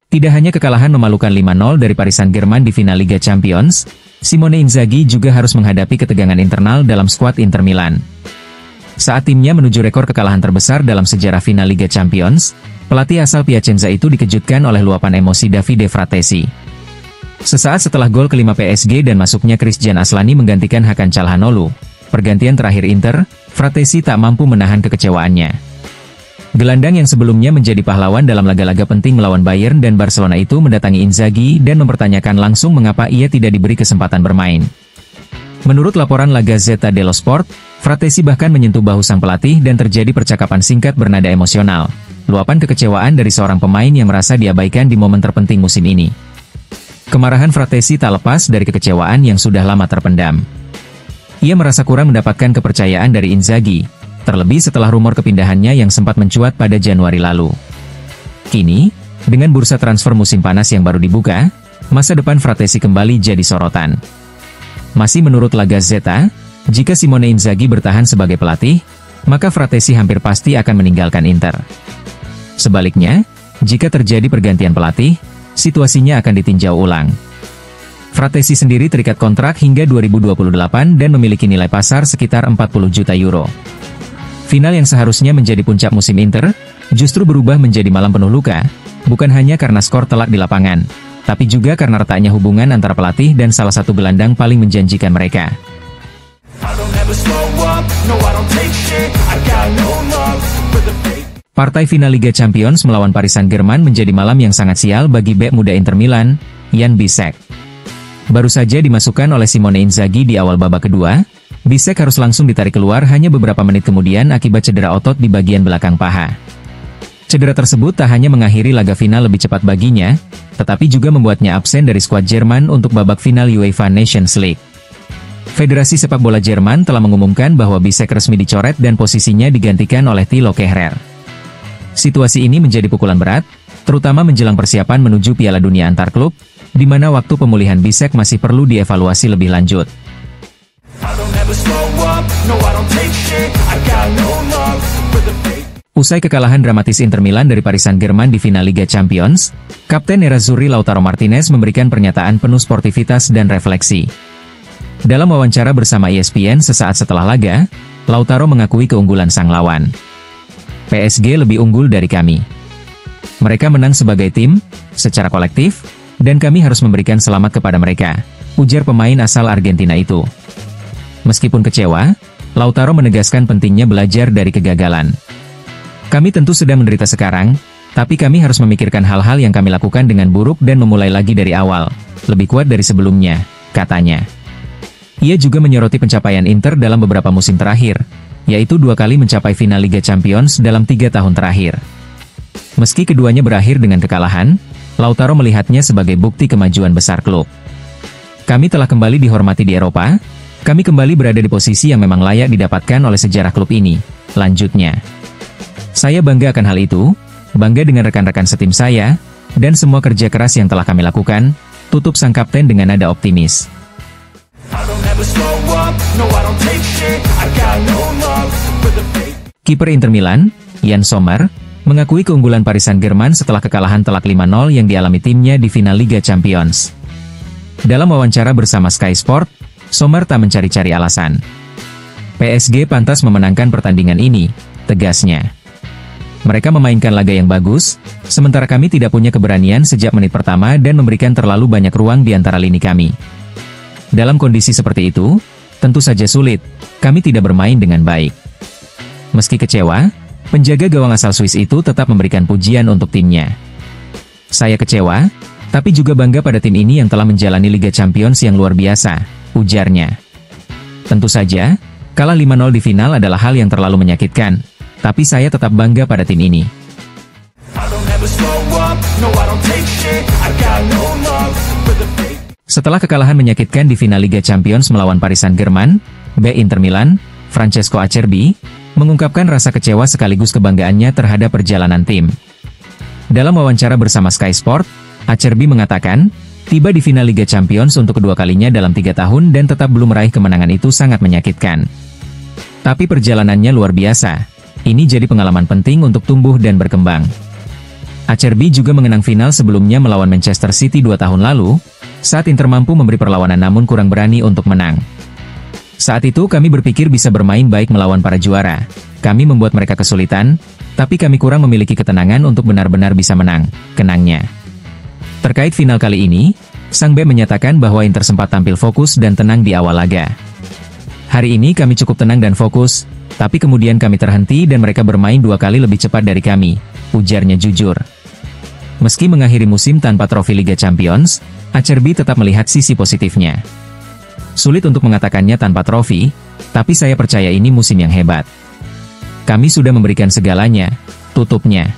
Tidak hanya kekalahan memalukan 5-0 dari Paris Saint-Germain di final Liga Champions, Simone Inzaghi juga harus menghadapi ketegangan internal dalam skuad Inter Milan. Saat timnya menuju rekor kekalahan terbesar dalam sejarah final Liga Champions, pelatih asal Piacenza itu dikejutkan oleh luapan emosi Davide Fratesi. Sesaat setelah gol kelima PSG dan masuknya Christian Aslani menggantikan Hakan Calhanoglu, pergantian terakhir Inter, Fratesi tak mampu menahan kekecewaannya. Gelandang yang sebelumnya menjadi pahlawan dalam laga-laga penting melawan Bayern dan Barcelona itu mendatangi Inzaghi dan mempertanyakan langsung mengapa ia tidak diberi kesempatan bermain. Menurut laporan La Gazzetta dello Sport, Fratesi bahkan menyentuh bahu sang pelatih dan terjadi percakapan singkat bernada emosional. Luapan kekecewaan dari seorang pemain yang merasa diabaikan di momen terpenting musim ini. Kemarahan Fratesi tak lepas dari kekecewaan yang sudah lama terpendam. Ia merasa kurang mendapatkan kepercayaan dari Inzaghi, terlebih setelah rumor kepindahannya yang sempat mencuat pada Januari lalu. Kini, dengan bursa transfer musim panas yang baru dibuka, masa depan Fratesi kembali jadi sorotan. Masih menurut La Gazzetta, jika Simone Inzaghi bertahan sebagai pelatih, maka Fratesi hampir pasti akan meninggalkan Inter. Sebaliknya, jika terjadi pergantian pelatih, situasinya akan ditinjau ulang. Fratesi sendiri terikat kontrak hingga 2028 dan memiliki nilai pasar sekitar 40 juta euro. Final yang seharusnya menjadi puncak musim Inter, justru berubah menjadi malam penuh luka, bukan hanya karena skor telak di lapangan, tapi juga karena retaknya hubungan antara pelatih dan salah satu gelandang paling menjanjikan mereka. Partai final Liga Champions melawan Paris Saint-Germain menjadi malam yang sangat sial bagi bek muda Inter Milan, Jan Bisek. Baru saja dimasukkan oleh Simone Inzaghi di awal babak kedua, Bisek harus langsung ditarik keluar hanya beberapa menit kemudian akibat cedera otot di bagian belakang paha. Cedera tersebut tak hanya mengakhiri laga final lebih cepat baginya, tetapi juga membuatnya absen dari skuad Jerman untuk babak final UEFA Nations League. Federasi Sepak Bola Jerman telah mengumumkan bahwa Bisek resmi dicoret dan posisinya digantikan oleh Thilo Kehrer. Situasi ini menjadi pukulan berat, terutama menjelang persiapan menuju Piala Dunia antar klub, di mana waktu pemulihan Bisek masih perlu dievaluasi lebih lanjut. Usai kekalahan dramatis Inter Milan dari Paris Saint-Germain di final Liga Champions, Kapten Nerazzurri Lautaro Martinez memberikan pernyataan penuh sportivitas dan refleksi. Dalam wawancara bersama ESPN sesaat setelah laga, Lautaro mengakui keunggulan sang lawan. PSG lebih unggul dari kami. Mereka menang sebagai tim, secara kolektif, dan kami harus memberikan selamat kepada mereka, ujar pemain asal Argentina itu. Meskipun kecewa, Lautaro menegaskan pentingnya belajar dari kegagalan. Kami tentu sedang menderita sekarang, tapi kami harus memikirkan hal-hal yang kami lakukan dengan buruk dan memulai lagi dari awal, lebih kuat dari sebelumnya, katanya. Ia juga menyoroti pencapaian Inter dalam beberapa musim terakhir, yaitu 2 kali mencapai final Liga Champions dalam 3 tahun terakhir. Meski keduanya berakhir dengan kekalahan, Lautaro melihatnya sebagai bukti kemajuan besar klub. Kami telah kembali dihormati di Eropa, kami kembali berada di posisi yang memang layak didapatkan oleh sejarah klub ini, lanjutnya. Saya bangga akan hal itu, bangga dengan rekan-rekan setim saya, dan semua kerja keras yang telah kami lakukan, tutup sang kapten dengan nada optimis. Kiper Inter Milan, Yann Sommer, mengakui keunggulan Paris Saint-Germain setelah kekalahan telak 5-0 yang dialami timnya di final Liga Champions. Dalam wawancara bersama Sky Sport, Sommer tak mencari-cari alasan. PSG pantas memenangkan pertandingan ini, tegasnya. Mereka memainkan laga yang bagus, sementara kami tidak punya keberanian sejak menit pertama dan memberikan terlalu banyak ruang di antara lini kami. Dalam kondisi seperti itu, tentu saja sulit, kami tidak bermain dengan baik. Meski kecewa, penjaga gawang asal Swiss itu tetap memberikan pujian untuk timnya. Saya kecewa, tapi juga bangga pada tim ini yang telah menjalani Liga Champions yang luar biasa, ujarnya. Tentu saja, kalah 5-0 di final adalah hal yang terlalu menyakitkan, tapi saya tetap bangga pada tim ini. Setelah kekalahan menyakitkan di final Liga Champions melawan Paris Saint-Germain, bek Inter Milan, Francesco Acerbi, mengungkapkan rasa kecewa sekaligus kebanggaannya terhadap perjalanan tim. Dalam wawancara bersama Sky Sport, Acerbi mengatakan, tiba di final Liga Champions untuk kedua kalinya dalam 3 tahun dan tetap belum meraih kemenangan itu sangat menyakitkan. Tapi perjalanannya luar biasa. Ini jadi pengalaman penting untuk tumbuh dan berkembang. Acerbi juga mengenang final sebelumnya melawan Manchester City 2 tahun lalu, saat Inter mampu memberi perlawanan namun kurang berani untuk menang. Saat itu kami berpikir bisa bermain baik melawan para juara. Kami membuat mereka kesulitan, tapi kami kurang memiliki ketenangan untuk benar-benar bisa menang, kenangnya. Terkait final kali ini, Sang B menyatakan bahwa Inter sempat tampil fokus dan tenang di awal laga. Hari ini kami cukup tenang dan fokus, tapi kemudian kami terhenti dan mereka bermain 2 kali lebih cepat dari kami, ujarnya jujur. Meski mengakhiri musim tanpa trofi Liga Champions, Acerbi tetap melihat sisi positifnya. Sulit untuk mengatakannya tanpa trofi, tapi saya percaya ini musim yang hebat. Kami sudah memberikan segalanya, tutupnya.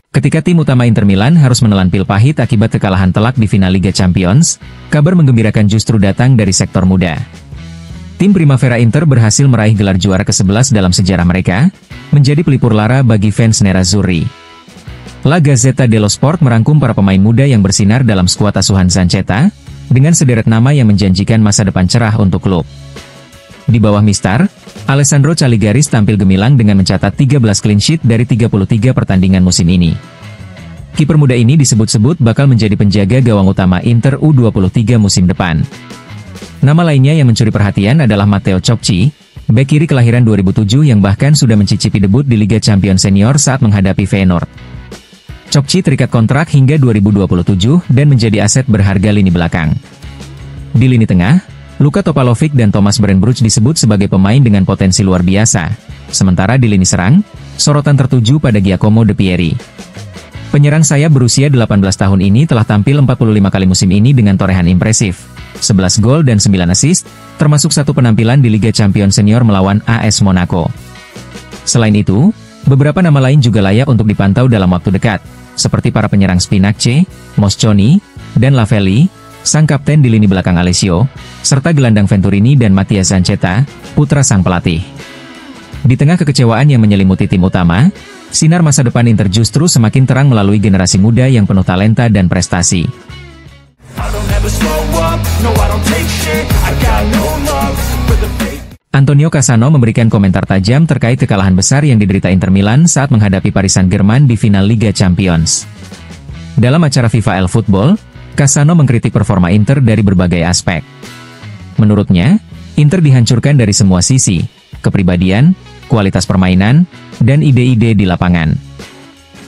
Ketika tim utama Inter Milan harus menelan pil pahit akibat kekalahan telak di final Liga Champions, kabar menggembirakan justru datang dari sektor muda. Tim Primavera Inter berhasil meraih gelar juara ke-11 dalam sejarah mereka, menjadi pelipur lara bagi fans Nerazzurri. La Gazzetta dello Sport merangkum para pemain muda yang bersinar dalam skuad asuhan Zanchetta, dengan sederet nama yang menjanjikan masa depan cerah untuk klub. Di bawah Mistar, Alessandro Caligaris tampil gemilang dengan mencatat 13 clean sheet dari 33 pertandingan musim ini. Kiper muda ini disebut-sebut bakal menjadi penjaga gawang utama Inter U23 musim depan. Nama lainnya yang mencuri perhatian adalah Matteo Ciocci, bek kiri kelahiran 2007 yang bahkan sudah mencicipi debut di Liga Champions Senior saat menghadapi Feyenoord. Ciocci terikat kontrak hingga 2027 dan menjadi aset berharga lini belakang. Di lini tengah, Luka Topalovic dan Thomas Brandbruch disebut sebagai pemain dengan potensi luar biasa. Sementara di lini serang, sorotan tertuju pada Giacomo De Pieri. Penyerang sayap berusia 18 tahun ini telah tampil 45 kali musim ini dengan torehan impresif. 11 gol dan 9 assist, termasuk satu penampilan di Liga Champions Senior melawan AS Monaco. Selain itu, beberapa nama lain juga layak untuk dipantau dalam waktu dekat, seperti para penyerang Spinacci, Mosconi, dan Lavelli, sang kapten di lini belakang Alessio, serta gelandang Venturini dan Mattia Zanchetta, putra sang pelatih. Di tengah kekecewaan yang menyelimuti tim utama, sinar masa depan Inter justru semakin terang melalui generasi muda yang penuh talenta dan prestasi. Antonio Cassano memberikan komentar tajam terkait kekalahan besar yang diderita Inter Milan saat menghadapi Paris Saint-Germain di final Liga Champions. Dalam acara FIFA eFootball, Cassano mengkritik performa Inter dari berbagai aspek. Menurutnya, Inter dihancurkan dari semua sisi, kepribadian, kualitas permainan, dan ide-ide di lapangan.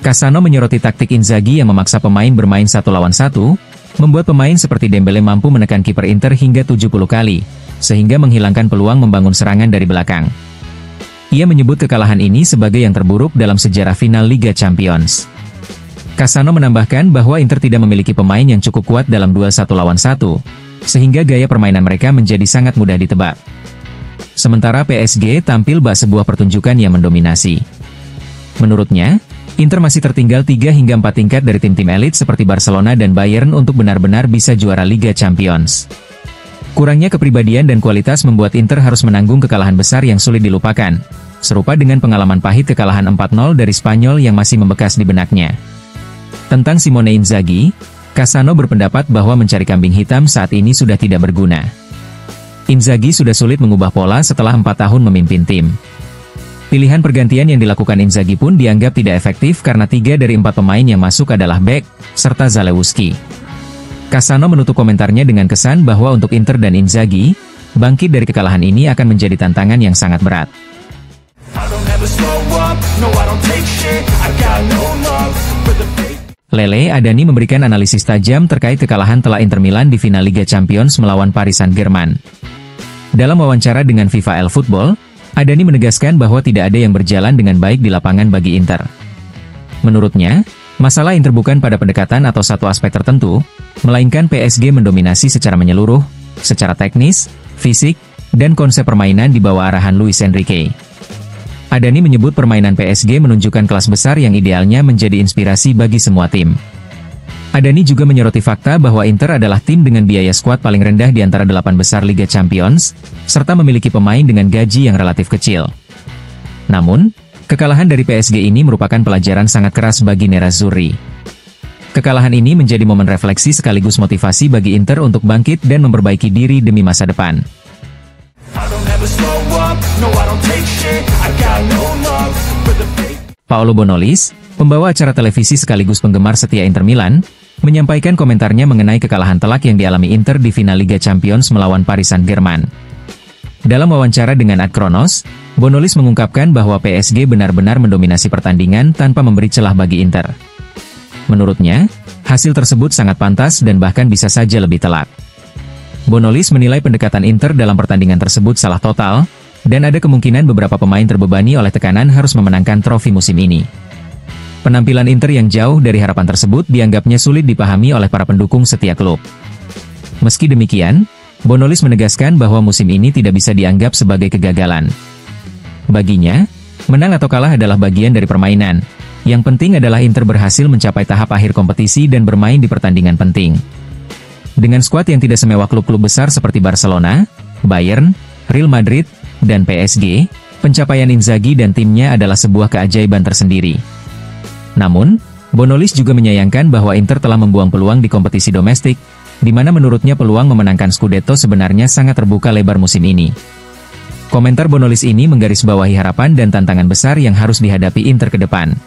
Cassano menyoroti taktik Inzaghi yang memaksa pemain bermain 1 lawan 1, membuat pemain seperti Dembele mampu menekan kiper Inter hingga 70 kali, sehingga menghilangkan peluang membangun serangan dari belakang. Ia menyebut kekalahan ini sebagai yang terburuk dalam sejarah final Liga Champions. Cassano menambahkan bahwa Inter tidak memiliki pemain yang cukup kuat dalam duel 1 lawan 1, sehingga gaya permainan mereka menjadi sangat mudah ditebak. Sementara PSG tampil bak sebuah pertunjukan yang mendominasi. Menurutnya, Inter masih tertinggal 3 hingga 4 tingkat dari tim-tim elit seperti Barcelona dan Bayern untuk benar-benar bisa juara Liga Champions. Kurangnya kepribadian dan kualitas membuat Inter harus menanggung kekalahan besar yang sulit dilupakan, serupa dengan pengalaman pahit kekalahan 4-0 dari Spanyol yang masih membekas di benaknya. Tentang Simone Inzaghi, Cassano berpendapat bahwa mencari kambing hitam saat ini sudah tidak berguna. Inzaghi sudah sulit mengubah pola setelah 4 tahun memimpin tim. Pilihan pergantian yang dilakukan Inzaghi pun dianggap tidak efektif karena 3 dari 4 pemain yang masuk adalah bek, serta Zalewski. Cassano menutup komentarnya dengan kesan bahwa untuk Inter dan Inzaghi, bangkit dari kekalahan ini akan menjadi tantangan yang sangat berat. Lele Adani memberikan analisis tajam terkait kekalahan telak Inter Milan di final Liga Champions melawan Paris Saint-Germain. Dalam wawancara dengan FIFA eFootball, Adani menegaskan bahwa tidak ada yang berjalan dengan baik di lapangan bagi Inter. Menurutnya, masalah Inter bukan pada pendekatan atau satu aspek tertentu, melainkan PSG mendominasi secara menyeluruh, secara teknis, fisik, dan konsep permainan di bawah arahan Luis Enrique. Adani menyebut permainan PSG menunjukkan kelas besar yang idealnya menjadi inspirasi bagi semua tim. Adani juga menyoroti fakta bahwa Inter adalah tim dengan biaya skuad paling rendah di antara 8 besar Liga Champions, serta memiliki pemain dengan gaji yang relatif kecil. Namun, kekalahan dari PSG ini merupakan pelajaran sangat keras bagi Nerazzurri. Kekalahan ini menjadi momen refleksi sekaligus motivasi bagi Inter untuk bangkit dan memperbaiki diri demi masa depan. Paolo Bonolis, pembawa acara televisi sekaligus penggemar setia Inter Milan, menyampaikan komentarnya mengenai kekalahan telak yang dialami Inter di final Liga Champions melawan Paris Saint-Germain. Dalam wawancara dengan Ad Kronos, Bonolis mengungkapkan bahwa PSG benar-benar mendominasi pertandingan tanpa memberi celah bagi Inter. Menurutnya, hasil tersebut sangat pantas dan bahkan bisa saja lebih telak. Bonolis menilai pendekatan Inter dalam pertandingan tersebut salah total, dan ada kemungkinan beberapa pemain terbebani oleh tekanan harus memenangkan trofi musim ini. Penampilan Inter yang jauh dari harapan tersebut dianggapnya sulit dipahami oleh para pendukung setia klub. Meski demikian, Bonolis menegaskan bahwa musim ini tidak bisa dianggap sebagai kegagalan. Baginya, menang atau kalah adalah bagian dari permainan. Yang penting adalah Inter berhasil mencapai tahap akhir kompetisi dan bermain di pertandingan penting. Dengan skuad yang tidak semewah klub-klub besar seperti Barcelona, Bayern, Real Madrid, dan PSG, pencapaian Inzaghi dan timnya adalah sebuah keajaiban tersendiri. Namun, Bonolis juga menyayangkan bahwa Inter telah membuang peluang di kompetisi domestik, di mana menurutnya peluang memenangkan Scudetto sebenarnya sangat terbuka lebar musim ini. Komentar Bonolis ini menggarisbawahi harapan dan tantangan besar yang harus dihadapi Inter ke depan.